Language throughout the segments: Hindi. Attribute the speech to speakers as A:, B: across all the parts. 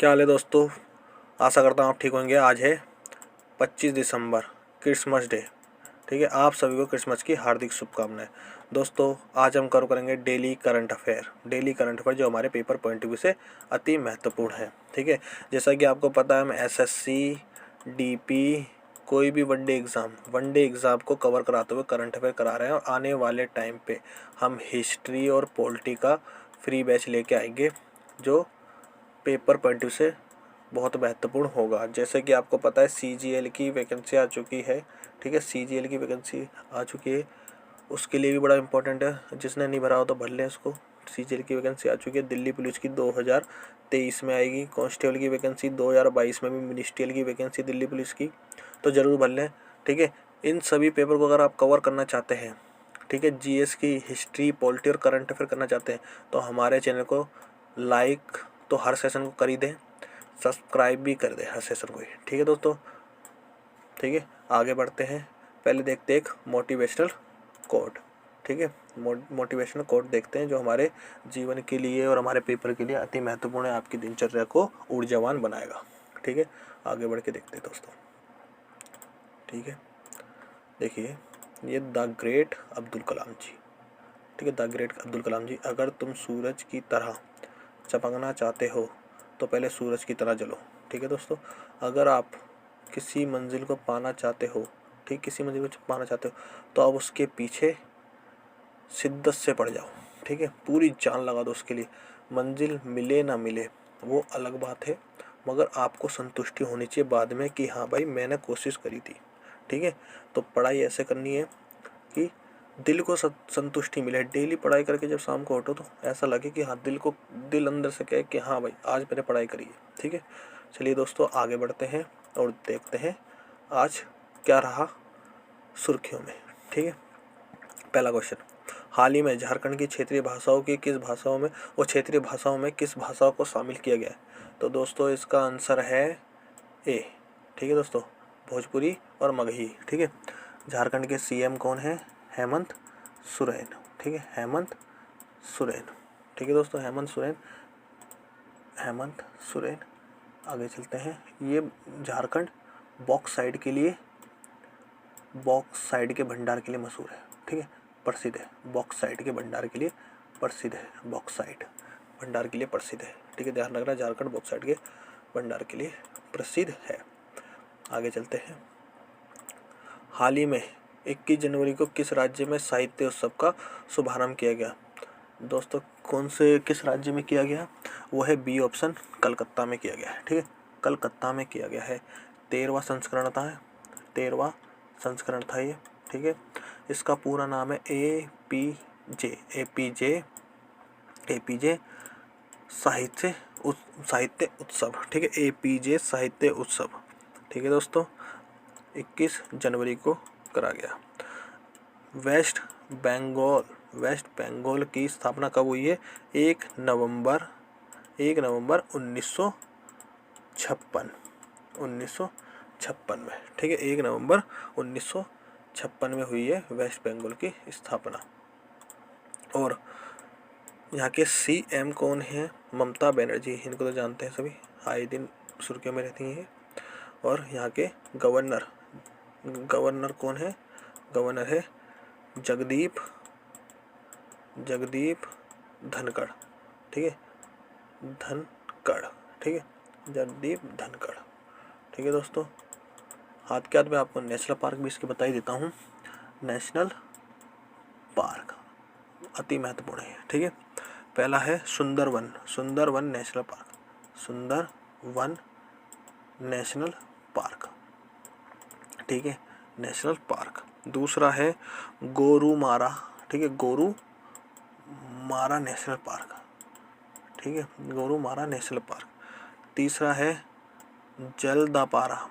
A: क्या हाल है दोस्तों। आशा करता हूँ आप ठीक होंगे। आज है 25 दिसंबर, क्रिसमस डे। ठीक है, आप सभी को क्रिसमस की हार्दिक शुभकामनाएं। दोस्तों आज हम करेंगे डेली करंट अफेयर जो हमारे पेपर पॉइंट ऑफ व्यू से अति महत्वपूर्ण है। ठीक है, जैसा कि आपको पता है हम एसएससी डीपी कोई भी वनडे एग्ज़ाम को कवर कराते हुए करंट अफेयर करा रहे हैं। और आने वाले टाइम पे हम हिस्ट्री और पॉलिटी का फ्री बैच लेके आएंगे जो पेपर पॉइंट से बहुत महत्वपूर्ण होगा। जैसे कि आपको पता है सीजीएल की वैकेंसी आ चुकी है। ठीक है, सीजीएल की वैकेंसी आ चुकी है, उसके लिए भी बड़ा इंपॉर्टेंट है। जिसने नहीं भरा हो तो भर लें इसको। सीजीएल की वैकेंसी आ चुकी है। दिल्ली पुलिस की 2023 में आएगी। कांस्टेबल की वैकेंसी 2022 में भी मिनिस्ट्रियल की वैकेंसी दिल्ली पुलिस की, तो ज़रूर भर लें। ठीक है, इन सभी पेपर को अगर आप कवर करना चाहते हैं, ठीक है, जीएस की, हिस्ट्री, पॉलिटी और करंट अफेयर करना चाहते हैं, तो हमारे चैनल को लाइक तो हर सेशन को कर ही दें, सब्सक्राइब भी कर दें हर सेशन को ही। ठीक है दोस्तों, ठीक है, आगे बढ़ते हैं। पहले देखते हैं एक मोटिवेशनल कोट। ठीक है, मोटिवेशनल कोट देखते हैं जो हमारे जीवन के लिए और हमारे पेपर के लिए अति महत्वपूर्ण है, आपकी दिनचर्या को ऊर्जावान बनाएगा। ठीक है, आगे बढ़ के देखते हैं दोस्तों। ठीक है, देखिए ये द ग्रेट अब्दुल कलाम जी। ठीक है, द ग्रेट अब्दुल कलाम जी, अगर तुम सूरज की तरह चमकना चाहते हो तो पहले सूरज की तरह जलो। ठीक है दोस्तों, अगर आप किसी मंजिल को पाना चाहते हो, ठीक, किसी मंजिल को पाना चाहते हो तो अब उसके पीछे शिद्दत से पड़ जाओ। ठीक है, पूरी जान लगा दो उसके लिए। मंजिल मिले ना मिले वो अलग बात है, मगर आपको संतुष्टि होनी चाहिए बाद में कि हाँ भाई मैंने कोशिश करी थी। ठीक है, तो पढ़ाई ऐसे करनी है कि दिल को संतुष्टि मिले। डेली पढ़ाई करके जब शाम को उठो तो ऐसा लगे कि हाँ दिल अंदर से कहे कि हाँ भाई आज मैंने पढ़ाई करी है। ठीक है, चलिए दोस्तों आगे बढ़ते हैं और देखते हैं आज क्या रहा सुर्खियों में। ठीक है, पहला क्वेश्चन, हाल ही में झारखंड की क्षेत्रीय भाषाओं की किस भाषाओं में और क्षेत्रीय भाषाओं में किस भाषाओं को शामिल किया गया है? तो दोस्तों इसका आंसर है ए। ठीक है दोस्तों, भोजपुरी और मगही। ठीक है, झारखंड के सीएम कौन है? हेमंत सोरेन। ठीक है, हेमंत सोरेन। ठीक है दोस्तों, हेमंत सोरेन। आगे चलते हैं। ये झारखंड बॉक्साइट के भंडार के लिए मशहूर है। ठीक है, प्रसिद्ध है, बॉक्साइट के भंडार के लिए प्रसिद्ध है, बॉक्साइट भंडार के लिए प्रसिद्ध है। ठीक है, ध्यान रखना, झारखंड बॉक्साइट के भंडार के लिए प्रसिद्ध है। आगे चलते हैं। हाल ही में 21 जनवरी को किस राज्य में साहित्य उत्सव का शुभारंभ किया गया? दोस्तों किस राज्य में किया गया? वो है बी ऑप्शन, कलकत्ता में किया गया है। ठीक है, कलकत्ता में किया गया है। 13वां संस्करण था ये। ठीक है, इसका पूरा नाम है एपीजे साहित्य उत्सव। ठीक है, एपीजे साहित्य उत्सव। ठीक है दोस्तों, 21 जनवरी को करा गया। वेस्ट बंगाल की स्थापना कब हुई है? 1 नवंबर 1956 में। ठीक है, 1 नवंबर 1956 में हुई है वेस्ट बंगाल की स्थापना। और यहाँ के सीएम कौन है? ममता बनर्जी। इनको तो जानते हैं सभी, आए दिन सुर्खियों में रहती हैं। और यहाँ के गवर्नर कौन है? गवर्नर है जगदीप धनखड़। ठीक है, जगदीप धनखड़। ठीक है दोस्तों, हाथ के हाथ में आपको नेशनल पार्क भी इसके बता ही देता हूँ। नेशनल पार्क अति महत्वपूर्ण है। ठीक है, पहला है सुंदरवन नेशनल पार्क। ठीक है, नेशनल पार्क। दूसरा है गोरुमारा। ठीक है, गोरुमारा नेशनल पार्क। ठीक है, गोरुमारा नेशनल पार्क। तीसरा है जलदापारा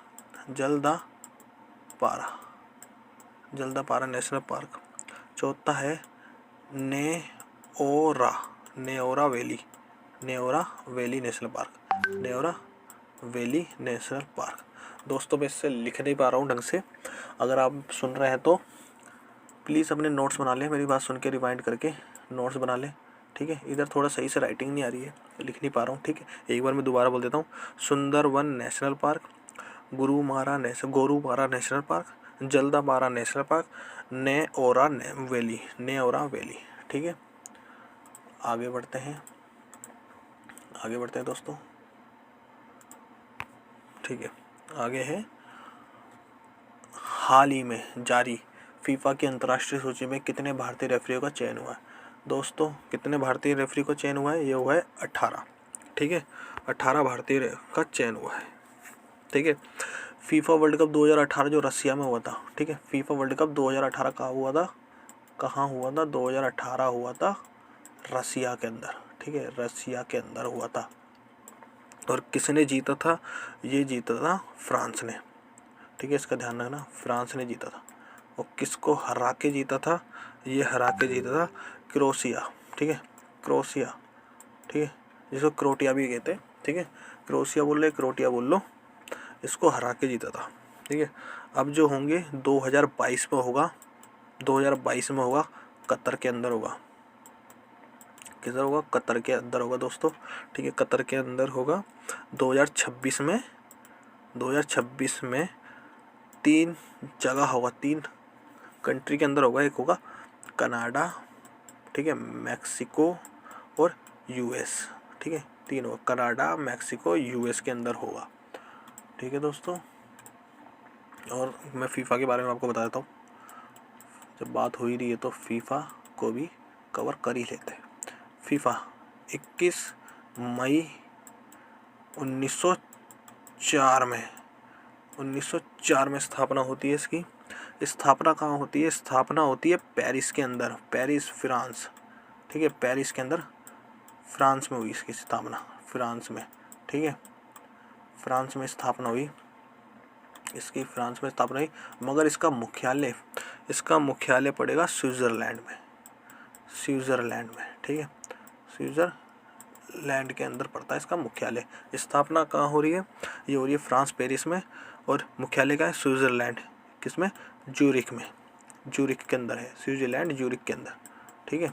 A: नेशनल पार्क। चौथा है नेओरा वैली नेशनल पार्क। दोस्तों मैं इससे लिख नहीं पा रहा हूँ ढंग से, अगर आप सुन रहे हैं तो प्लीज़ अपने नोट्स बना लें। मेरी बात सुन के रिवाइंड करके नोट्स बना लें, ठीक है, इधर थोड़ा सही से राइटिंग नहीं आ रही है, लिख नहीं पा रहा हूँ। ठीक है, एक बार मैं दोबारा बोल देता हूँ। Sundarban National Park, Gorumara National Park, Jaldapara National Park, Neora Valley. ठीक है, आगे बढ़ते हैं दोस्तों। ठीक है, आगे है हाल ही में जारी फीफा की अंतर्राष्ट्रीय सूची में कितने भारतीय रेफरियों का चयन हुआ है। दोस्तों, कितने भारतीय रेफरी का चयन हुआ है? ये हुआ है 18। ठीक है, 18 भारतीय का चयन हुआ है। ठीक है, फीफा वर्ल्ड कप 2018 जो रसिया में हुआ था। ठीक है, फीफा वर्ल्ड कप 2018 कहाँ हुआ था? 2018 हुआ था रसिया के अंदर। ठीक है, रसिया के अंदर हुआ था। और किसने जीता था? ये जीता था फ्रांस ने। ठीक है, इसका ध्यान रखना, फ्रांस ने जीता था। और किसको हरा के जीता था? ये हरा के जीता था क्रोएशिया। ठीक है, क्रोएशिया। ठीक है, जिसको क्रोटिया भी कहते हैं। ठीक है, क्रोएशिया बोल रहे, क्रोटिया बोल लो, इसको हरा के जीता था। ठीक है, अब जो होंगे 2022 में होगा, 2022 में होगा, कतर के अंदर होगा। किधर होगा? कतर के अंदर होगा दोस्तों। ठीक है, कतर के अंदर होगा 2026 में। 2026 में 3 जगह होगा, 3 कंट्री के अंदर होगा। एक होगा कनाडा, ठीक है, मैक्सिको और यूएस। ठीक है, 3 होगा, कनाडा, मैक्सिको, यूएस के अंदर होगा। ठीक है दोस्तों, और मैं फीफा के बारे में आपको बता देता हूँ। जब बात हो ही रही है तो फीफा को भी कवर कर ही लेते हैं। फीफा 21 मई 1904 में स्थापना होती है इसकी। स्थापना कहाँ होती है? स्थापना होती है पेरिस के अंदर, पेरिस, फ्रांस। ठीक है, पेरिस के अंदर, फ्रांस में हुई इसकी स्थापना, फ्रांस में। ठीक है, फ्रांस में स्थापना हुई इसकी, फ्रांस में स्थापना हुई। मगर इसका मुख्यालय पड़ेगा स्विट्ज़रलैंड में, ठीक है, स्विट्ज़रलैंड के अंदर पड़ता है इसका मुख्यालय। स्थापना कहाँ हो रही है? ये हो रही है फ्रांस, पेरिस में, और मुख्यालय का है स्विट्ज़रलैंड, किसमें? ज्यूरिख में, ज्यूरिख के अंदर है, स्विट्ज़रलैंड ज्यूरिख के अंदर। ठीक है,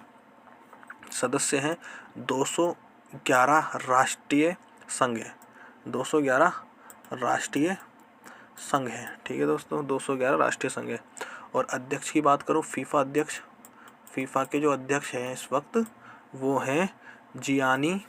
A: सदस्य हैं 211 राष्ट्रीय संघ है, 211 राष्ट्रीय संघ है। ठीक है दोस्तों, 211 राष्ट्रीय संघ है। और अध्यक्ष की बात करो, फीफा अध्यक्ष, फीफा के जो अध्यक्ष हैं इस वक्त वो हैं जियानी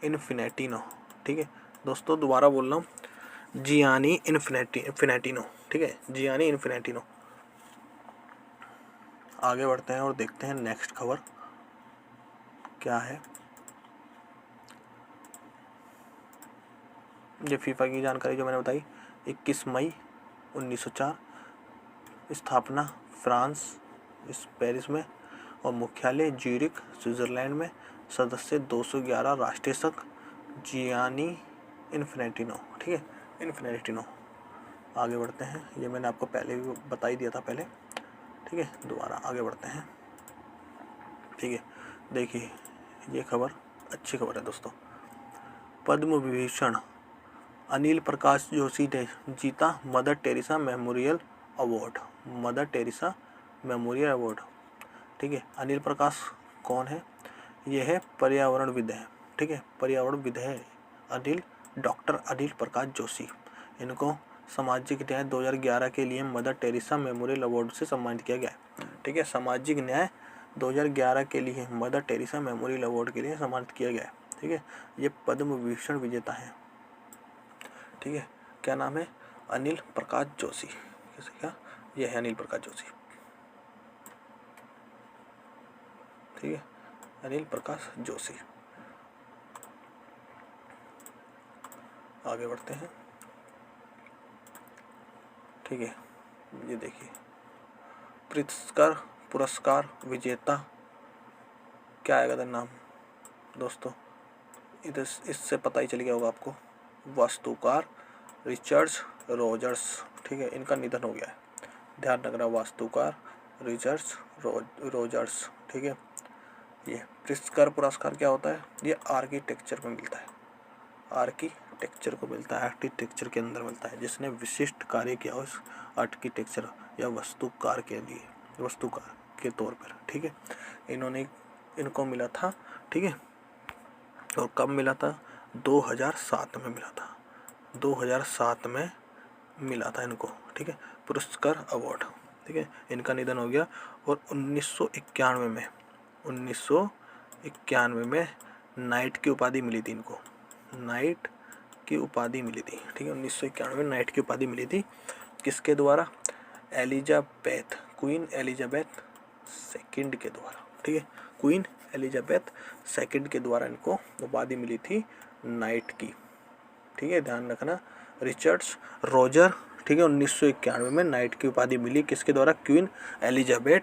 A: इन्फिनेटिनो। ठीक है दोस्तों, दोबारा बोल रहा हूँ, जियानी इन्फिनेटिनो। ठीक है, जियानी इन्फिनेटिनो। आगे बढ़ते हैं और देखते हैं नेक्स्ट खबर क्या है। ये फीफा की जानकारी जो मैंने बताई, 21 मई 1904, स्थापना फ्रांस, इस पेरिस में, और मुख्यालय ज्यूरिख, स्विट्ज़रलैंड में, सदस्य 211 राष्ट्रीय संघ, जियानी इन्फिनेटिनो। ठीक है, इन्फिनेटिनो। आगे बढ़ते हैं, ये मैंने आपको पहले भी बता ही दिया था पहले। ठीक है, दोबारा आगे बढ़ते हैं। ठीक है, देखिए ये खबर अच्छी खबर है दोस्तों। पद्म विभूषण अनिल प्रकाश जोशी ने जीता mother Teresa memorial award, mother Teresa memorial award. ठीक है, अनिल प्रकाश कौन है? यह है पर्यावरणविद है। ठीक है, पर्यावरणविद है डॉक्टर अनिल प्रकाश जोशी। इनको सामाजिक न्याय 2011 के लिए मदर टेरेसा मेमोरियल अवार्ड से सम्मानित किया गया है। ठीक है, सामाजिक न्याय 2011 के लिए मदर टेरेसा मेमोरियल अवार्ड के लिए सम्मानित किया गया है। ठीक है, ये पद्म विभूषण विजेता है। ठीक है, क्या नाम है? अनिल प्रकाश जोशी। कैसे क्या? ये है अनिल प्रकाश जोशी। ठीक है, अनिल प्रकाश जोशी। आगे बढ़ते हैं। ठीक है, ये देखिए पुरस्कार विजेता क्या आएगा था नाम दोस्तों? इधर इससे पता ही चल गया होगा आपको, वास्तुकार रिचर्ड रोजर्स। ठीक है, इनका निधन हो गया है, ध्यान रखना, वास्तुकार रिचर्ड रोजर्स। ठीक है, ये प्रिट्जकर पुरस्कार क्या होता है? ये आर्किटेक्चर में मिलता है, आर्किटेक्चर को मिलता है, आर्किटेक्चर के अंदर मिलता है, जिसने विशिष्ट कार्य किया उस आर्किटेक्चर या वास्तुकार के लिए, वास्तुकार के तौर पर। ठीक है, इनको मिला था। ठीक है, और कब मिला था? 2007 में मिला था, 2007 में मिला था इनको। ठीक है, पुरस्कार अवार्ड। ठीक है, इनका निधन हो गया और 1991 में नाइट की उपाधि मिली थी इनको, नाइट की उपाधि मिली थी। ठीक है, 1991 में नाइट की उपाधि मिली थी। किसके द्वारा? एलिजाबेथ, क्वीन एलिजाबेथ सेकंड के द्वारा। ठीक है, क्वीन एलिजाबेथ सेकंड के द्वारा इनको उपाधि मिली थी नाइट की। ठीक है, ध्यान रखना। Richards Roger. ठीक है, 1991 में नाइट की उपाधि मिली किसके द्वारा? Queen Elizabeth.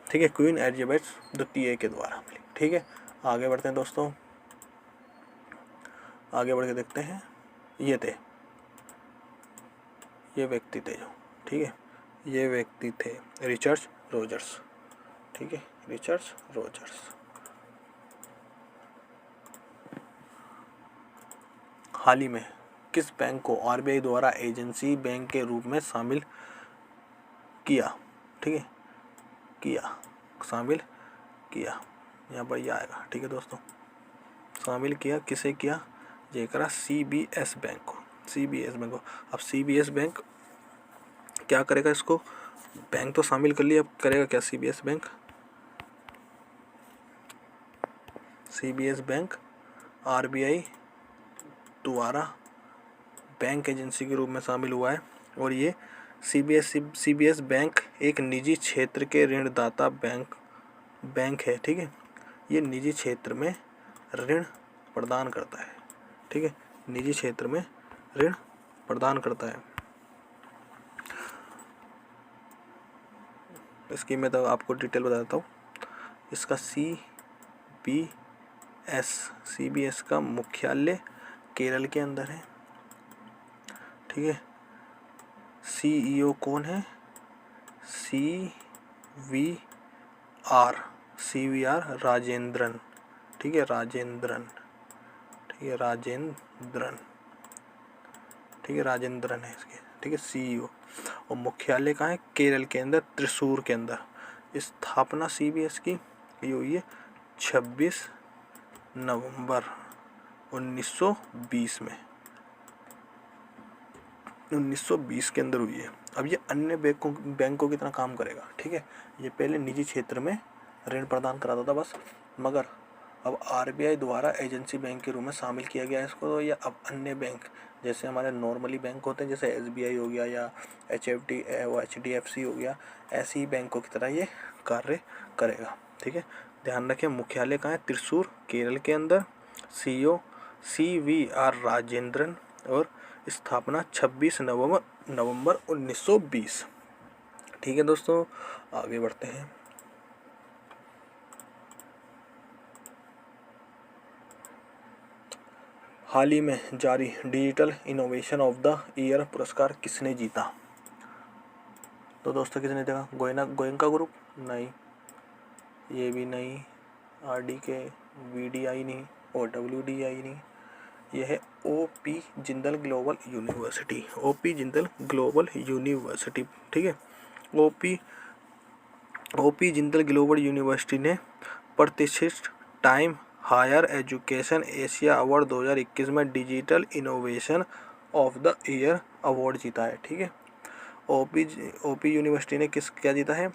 A: ठीक है, क्वीन एलिजाबेथ द्वितीय के द्वारा मिली। ठीक है, आगे बढ़ते हैं दोस्तों, आगे बढ़ के देखते हैं। ये व्यक्ति थे जो, ठीक है, ये व्यक्ति थे रिचर्ड्स रोजर्स। ठीक है, रिचर्ड्स रोजर्स। हाल ही में किस बैंक को आरबीआई द्वारा एजेंसी बैंक के रूप में शामिल किया? ठीक है, शामिल किया, यहाँ पर यह आएगा। ठीक है दोस्तों, शामिल किया, किसे किया? ये करा CBS बैंक को, CBS बैंक को। अब CBS बैंक क्या करेगा? इसको बैंक तो शामिल कर लिया, अब करेगा क्या CBS bank? CBS bank RBI द्वारा बैंक एजेंसी के रूप में शामिल हुआ है। और ये CBS बैंक एक निजी क्षेत्र के ऋणदाता बैंक है। ठीक है, ये निजी क्षेत्र में ऋण प्रदान करता है। ठीक है, निजी क्षेत्र में ऋण प्रदान करता है। इसकी मैं तो आपको डिटेल बता देता हूँ। इसका CBS का मुख्यालय केरल के अंदर है। ठीक है, CEO कौन है? CVR राजेंद्रन। ठीक है, राजेंद्रन। ठीक है, राजेंद्रन है इसके। ठीक है, CEO। और मुख्यालय कहाँ है? केरल के अंदर, त्रिशूर के अंदर। स्थापना CBS की ये हुई है 26 नवंबर 1920 में, 1920 के अंदर हुई है। अब ये अन्य बैंकों की तरह काम करेगा। ठीक है, ये पहले निजी क्षेत्र में ऋण प्रदान कराता था बस, मगर अब आरबीआई द्वारा एजेंसी बैंक के रूप में शामिल किया गया है इसको। या अब अन्य बैंक, जैसे हमारे नॉर्मली बैंक होते हैं, जैसे SBI हो गया या HDFC हो गया, ऐसे ही बैंकों की तरह ये कार्य करेगा। ठीक है, ध्यान रखें, मुख्यालय कहाँ है? त्रिशूर, केरल के अंदर। CEO CVR राजेंद्रन और स्थापना 26 नवंबर 1920। ठीक है दोस्तों, आगे बढ़ते हैं। हाल ही में जारी digital Innovation of the year पुरस्कार किसने जीता? तो दोस्तों किसने देखा? गोयनका ग्रुप? नहीं, ये भी नहीं। RDK, VDI नहीं, और WDI नहीं। यह है OP Jindal Global University, OP Jindal Global University. ठीक है, OP जिंदल ग्लोबल यूनिवर्सिटी ने प्रतिष्ठित Time Higher Education Asia Award 2021 में Digital Innovation of the Year Award जीता है। ठीक है, OP यूनिवर्सिटी ने क्या जीता है?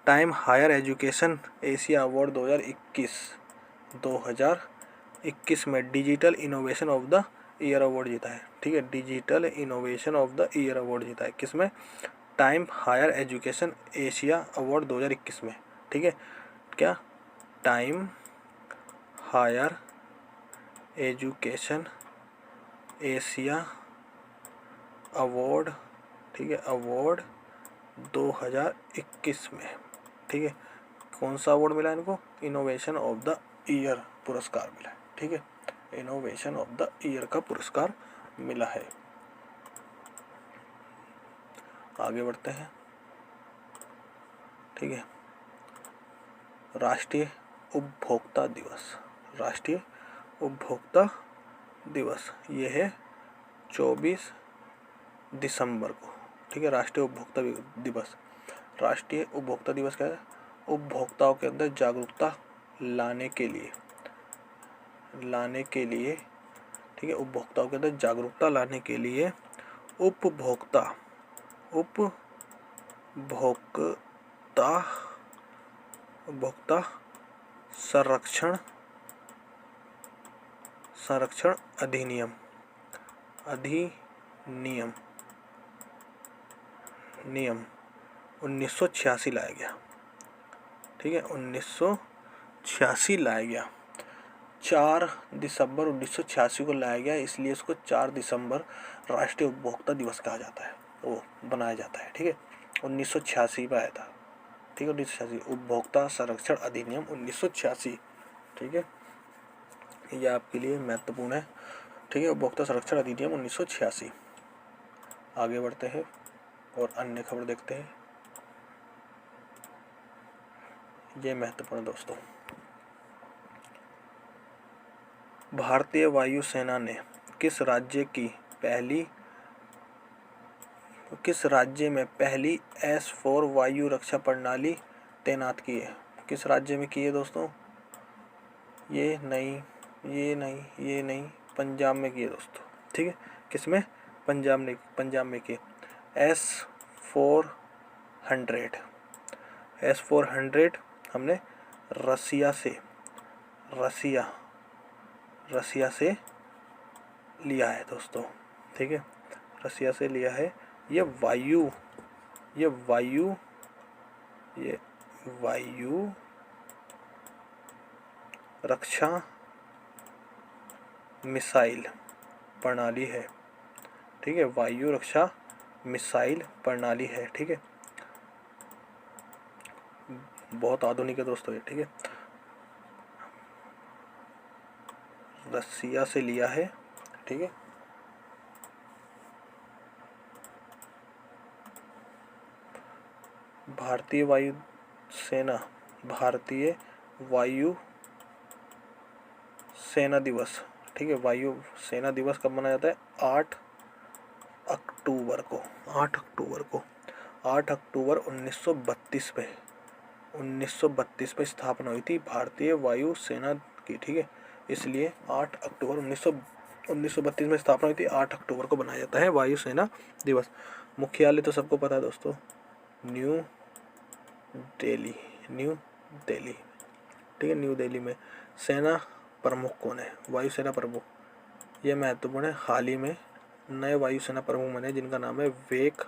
A: Time Higher Education Asia Award 2021 में Digital Innovation of the Year Award जीता है। ठीक है, Digital Innovation of the Year Award जीता है किसमें? Time Higher Education Asia Award 2021 में। ठीक है, क्या? Time Higher Education Asia Award. ठीक है, अवार्ड 2021 में। ठीक है, कौन सा अवार्ड मिला इनको? इनोवेशन ऑफ द ईयर पुरस्कार मिला है। ठीक है, इनोवेशन ऑफ द ईयर का पुरस्कार मिला है। आगे बढ़ते हैं। ठीक है, राष्ट्रीय उपभोक्ता दिवस, राष्ट्रीय उपभोक्ता दिवस ये है 24 दिसंबर को। ठीक है, राष्ट्रीय उपभोक्ता दिवस। राष्ट्रीय उपभोक्ता दिवस क्या है? उपभोक्ताओं के अंदर जागरूकता लाने के लिए ठीक है, उपभोक्ताओं के अंदर जागरूकता लाने के लिए उपभोक्ता संरक्षण अधिनियम 1986 लाया गया। ठीक है, 1986 लाया गया। 4 दिसंबर 1986 को लाया गया, इसलिए इसको 4 दिसंबर राष्ट्रीय उपभोक्ता दिवस कहा जाता है, वो बनाया जाता है। ठीक है, 1986 में आया था। ठीक है, 1986 उपभोक्ता संरक्षण अधिनियम 1986। ठीक है, ये आपके लिए महत्वपूर्ण है। ठीक है, उपभोक्ता संरक्षण अधिनियम 1986। आगे बढ़ते हैं और अन्य खबर देखते हैं। ये महत्वपूर्ण दोस्तों, भारतीय वायुसेना ने किस राज्य में पहली S-4 वायु रक्षा प्रणाली तैनात की है? किस राज्य में की है दोस्तों? ये नहीं, पंजाब में की है दोस्तों। ठीक है, किसमें? पंजाब में की। S-400 हमने रसिया से लिया है दोस्तों। ठीक है, रसिया से लिया है। ये वायु रक्षा मिसाइल प्रणाली है। ठीक है, वायु रक्षा मिसाइल प्रणाली है। ठीक है, बहुत आधुनिक है दोस्तों ये। ठीक है, रसिया से लिया है। ठीक है, भारतीय वायु सेना दिवस। ठीक है, वायु सेना दिवस कब मनाया जाता है? 8 अक्टूबर को। 8 अक्टूबर 1932 में स्थापना हुई थी भारतीय वायु सेना की। ठीक है, इसलिए 8 अक्टूबर 1932 में स्थापना हुई थी। 8 अक्टूबर को बनाया जाता है वायु सेना दिवस। मुख्यालय तो सबको पता है दोस्तों, न्यू दिल्ली। ठीक है, न्यू दिल्ली में। सेना प्रमुख कौन है? वायुसेना प्रमुख, यह महत्वपूर्ण है। हाल ही में नए वायुसेना प्रमुख बने जिनका नाम है विवेक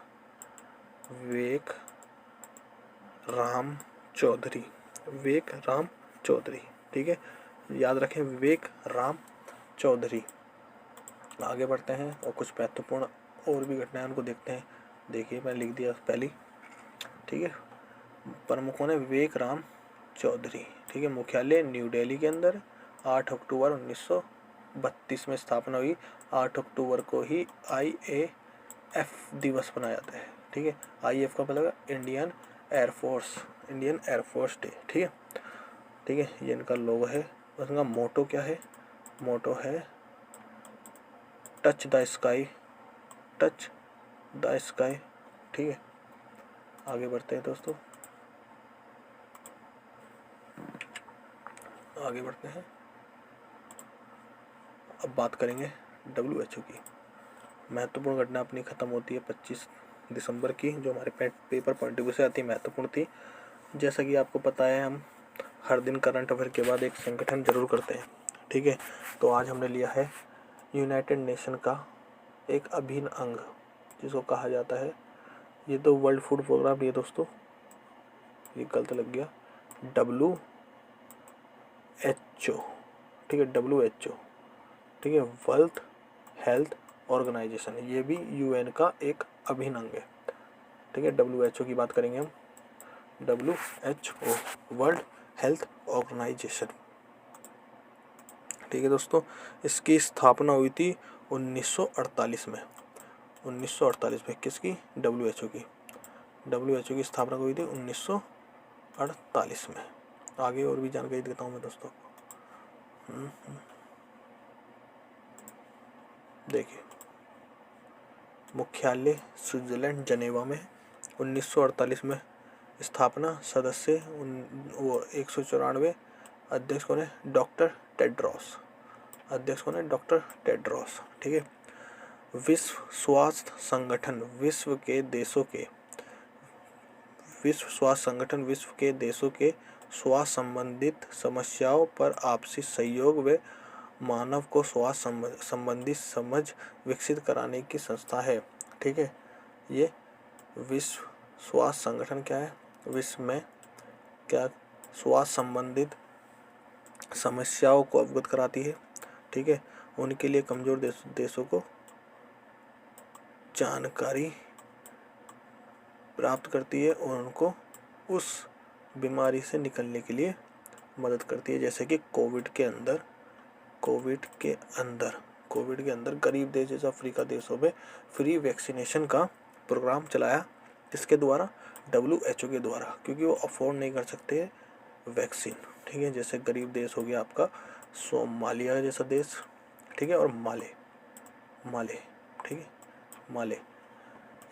A: राम चौधरी। ठीक है, याद रखें, विवेक राम चौधरी। आगे बढ़ते हैं और कुछ महत्वपूर्ण और भी घटनाएं उनको देखते हैं। देखिए, मैं लिख दिया पहली। ठीक है, प्रमुखों ने विवेक राम चौधरी। ठीक है, मुख्यालय न्यू दिल्ली के अंदर। 8 अक्टूबर 1932 में स्थापना हुई। 8 अक्टूबर को ही IAF दिवस मनाया जाता है। ठीक है, IAF का मतलब इंडियन एयरफोर्स डे। ठीक है, ये इनका लोगो है। उसका मोटो क्या है? मोटो है टच द स्काई। ठीक है, आगे बढ़ते हैं दोस्तों। अब बात करेंगे WHO की। महत्वपूर्ण घटना अपनी ख़त्म होती है 25 दिसंबर की, जो हमारे पेपर पॉइंट ऑफ व्यू से अति महत्वपूर्ण थी। जैसा कि आपको पता है, हम हर दिन करंट अफेयर के बाद एक संगठन जरूर करते हैं। ठीक है, तो आज हमने लिया है यूनाइटेड नेशन का एक अभिन्न अंग जिसको कहा जाता है, ये तो वर्ल्ड फूड प्रोग्राम भी है दोस्तों, ये गलत लग गया, WHO। ठीक है, WHO। ठीक है, वर्ल्ड हेल्थ ऑर्गेनाइजेशन, ये भी UN का एक अभिन्न अंग है। ठीक है, WHO की बात करेंगे हम। WHO World Health Organization. ठीक है दोस्तों, इसकी स्थापना हुई थी 1948 में। 1948 में किसकी? WHO की। WHO की स्थापना हुई थी 1948 में। आगे और भी जानकारी देता हूँ मैं दोस्तों। देखिए, मुख्यालय स्विट्जरलैंड जनेवा में 1948 में स्थापना, सदस्य वो 194, अध्यक्ष कौन है? डॉक्टर टेड्रोस, अध्यक्ष कौन है? Doctor Tedros. ठीक है। विश्व स्वास्थ्य संगठन विश्व के देशों के स्वास्थ्य संबंधित समस्याओं पर आपसी सहयोग व मानव को स्वास्थ्य संबंधी समझ विकसित कराने की संस्था है। ठीक है। ये विश्व स्वास्थ्य संगठन क्या है? विश्व में क्या स्वास्थ्य संबंधित समस्याओं को अवगत कराती है। ठीक है। उनके लिए कमजोर देशों को जानकारी प्राप्त करती है और उनको उस बीमारी से निकलने के लिए मदद करती है। जैसे कि कोविड के अंदर गरीब देश जैसे अफ्रीका देशों में फ्री वैक्सीनेशन का प्रोग्राम चलाया। इसके द्वारा WHO के द्वारा, क्योंकि वो अफोर्ड नहीं कर सकते वैक्सीन। ठीक है। जैसे गरीब देश हो गया आपका सोमालिया जैसा देश। ठीक है। और माले। ठीक है। माले,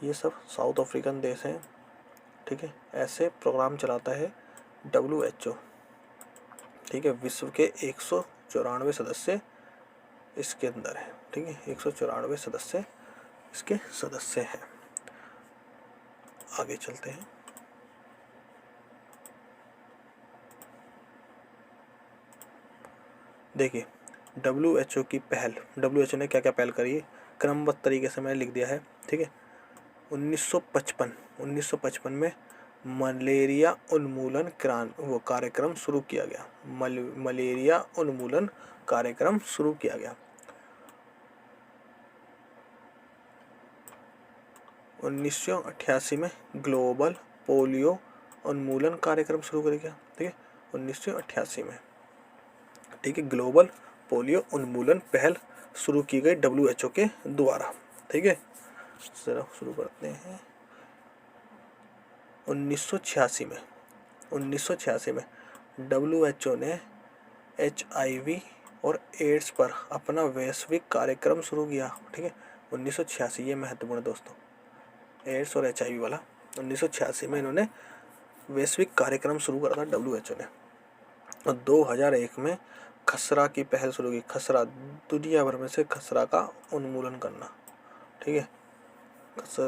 A: ये सब साउथ अफ्रीकन देश हैं। ठीक है। ऐसे प्रोग्राम चलाता है WHO। ठीक है। विश्व के 194 सदस्य इसके अंदर है। ठीक है। 194 सदस्य इसके सदस्य हैं। आगे चलते हैं। देखिए, WHO की पहल, WHO ने क्या क्या पहल करी है क्रमबद्ध तरीके से मैंने लिख दिया है। ठीक है। 1955 में मलेरिया उन्मूलन कार्यक्रम शुरू किया गया। मलेरिया उन्मूलन कार्यक्रम शुरू किया गया। 1988 में ग्लोबल पोलियो उन्मूलन कार्यक्रम शुरू कर गया। ठीक है। 1988 में। ठीक है। ग्लोबल पोलियो उन्मूलन पहल शुरू की गई WHO के द्वारा। ठीक है। जरा शुरू करते हैं। 1986 में WHO ने HIV और एड्स पर अपना वैश्विक कार्यक्रम शुरू किया। ठीक है। 1986, ये महत्वपूर्ण दोस्तों, एड्स और HIV वाला 1986 में इन्होंने वैश्विक कार्यक्रम शुरू करा था WHO ने। और 2001 में खसरा की पहल शुरू की। खसरा, दुनिया भर में से खसरा का उन्मूलन करना। ठीक है।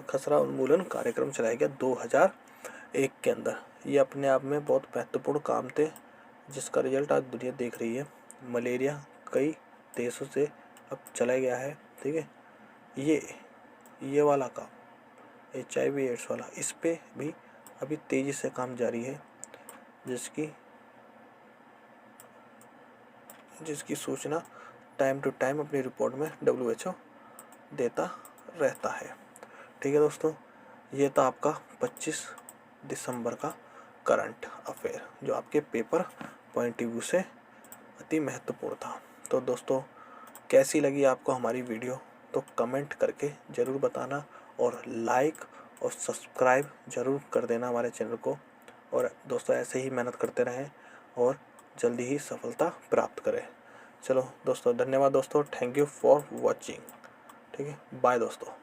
A: खसरा उन्मूलन कार्यक्रम चलाया गया 2001 के अंदर। ये अपने आप में बहुत महत्वपूर्ण काम थे, जिसका रिजल्ट आज दुनिया देख रही है। मलेरिया कई देशों से अब चला गया है। ठीक है। ये वाला काम HIV एड्स वाला, इस पे भी अभी तेज़ी से काम जारी है, जिसकी सूचना टाइम टू टाइम अपनी रिपोर्ट में WHO देता रहता है। ठीक है दोस्तों, ये था आपका 25 दिसंबर का करंट अफेयर, जो आपके पेपर पॉइंट ऑफ व्यू से अति महत्वपूर्ण था। तो दोस्तों, कैसी लगी आपको हमारी वीडियो, तो कमेंट करके ज़रूर बताना और लाइक और सब्सक्राइब ज़रूर कर देना हमारे चैनल को। और दोस्तों, ऐसे ही मेहनत करते रहें और जल्दी ही सफलता प्राप्त करें। चलो दोस्तों, धन्यवाद दोस्तों, थैंक यू फॉर वॉचिंग। ठीक है। बाय दोस्तों।